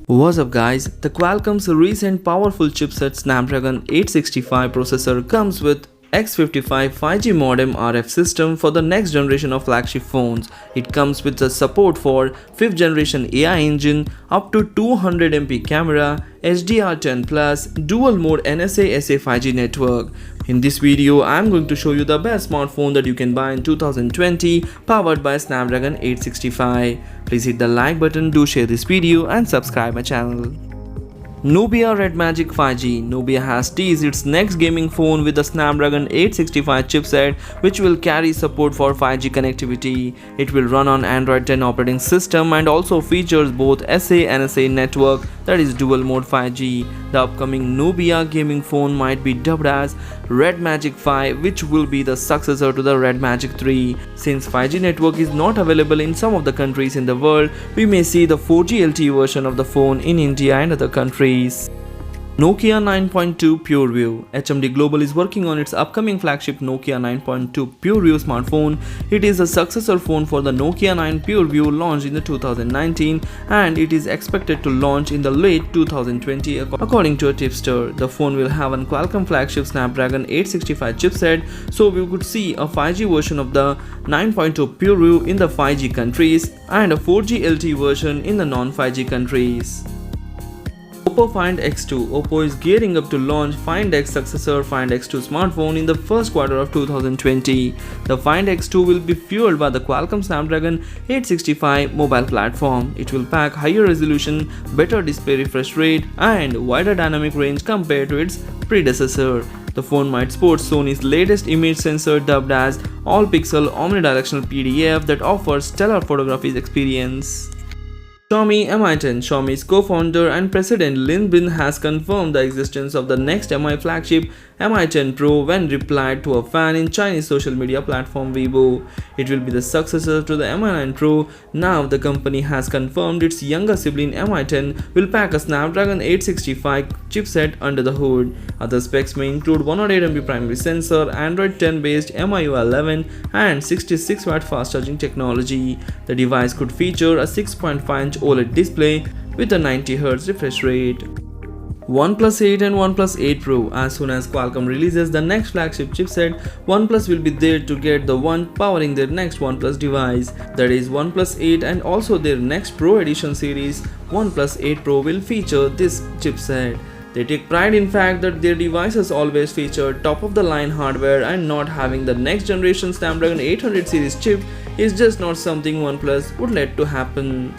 What's up guys, the Qualcomm's recent powerful chipset Snapdragon 865 processor comes with X55 5G modem RF system for the next generation of flagship phones. It comes with the support for 5th generation AI engine, up to 200MP camera, HDR10+, dual mode NSA-SA 5G network. In this video, I am going to show you the best smartphone that you can buy in 2020 powered by Snapdragon 865. Please hit the like button, do share this video and subscribe my channel. Nokia Red Magic 5G. Nokia has teased its next gaming phone with the Snapdragon 865 chipset, which will carry support for 5G connectivity. It will run on Android 10 operating system and also features both SA and NSA network, that is dual mode 5G. The upcoming Nokia gaming phone might be dubbed as Red Magic Phi, which will be the successor to the Red Magic 3. Since 5G network is not available in some of the countries in the world, we may see the 4G LTE version of the phone in India and other countries. Nokia 9.2 PureView. HMD Global is working on its upcoming flagship Nokia 9.2 PureView smartphone. It is a successor phone for the Nokia 9 PureView launched in the 2019 and it is expected to launch in the late 2020 according to a tipster. The phone will have a Qualcomm flagship Snapdragon 865 chipset, so we could see a 5G version of the 9.2 PureView in the 5G countries and a 4G LTE version in the non-5G countries. Oppo Find X2. Oppo is gearing up to launch Find X successor Find X2 smartphone in the first quarter of 2020. The Find X2 will be fueled by the Qualcomm Snapdragon 865 mobile platform. It will pack higher resolution, better display refresh rate, and wider dynamic range compared to its predecessor. The phone might sport Sony's latest image sensor dubbed as all-pixel omnidirectional PDF that offers stellar photography experience. Xiaomi Mi 10. Xiaomi's co-founder and president Lin Bin has confirmed the existence of the next Mi flagship Mi 10 Pro when replied to a fan in Chinese social media platform Weibo. It will be the successor to the Mi 9 Pro. Now the company has confirmed its younger sibling Mi 10 will pack a Snapdragon 865 chipset under the hood. Other specs may include 108MP primary sensor, Android 10 based MIUI 11 and 66W fast charging technology. The device could feature a 6.5-inch OLED display with a 90Hz refresh rate. OnePlus 8 and OnePlus 8 Pro. As soon as Qualcomm releases the next flagship chipset, OnePlus will be there to get the one powering their next OnePlus device. That is OnePlus 8, and also their next Pro Edition series, OnePlus 8 Pro, will feature this chipset. They take pride in fact that their devices always feature top-of-the-line hardware, and not having the next generation Snapdragon 800 series chip is just not something OnePlus would let to happen.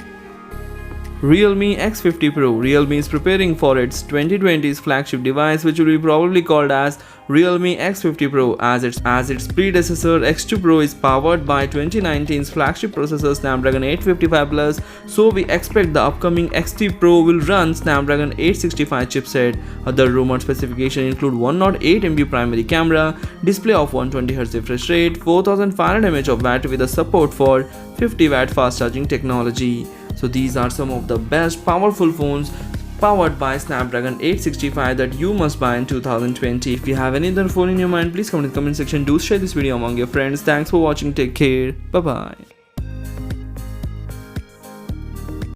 Realme X50 Pro. Realme is preparing for its 2020's flagship device, which will be probably called as Realme X50 Pro, as its predecessor X2 Pro is powered by 2019's flagship processor Snapdragon 855 Plus, so we expect the upcoming X3 Pro will run Snapdragon 865 chipset. Other rumored specifications include 108MP primary camera, display of 120Hz refresh rate, 4500 mAh of battery with a support for 50W fast charging technology. So these are some of the best powerful phones powered by Snapdragon 865 that you must buy in 2020. If you have any other phone in your mind, please comment in the comment section. Do share this video among your friends. Thanks for watching. Take care. Bye bye.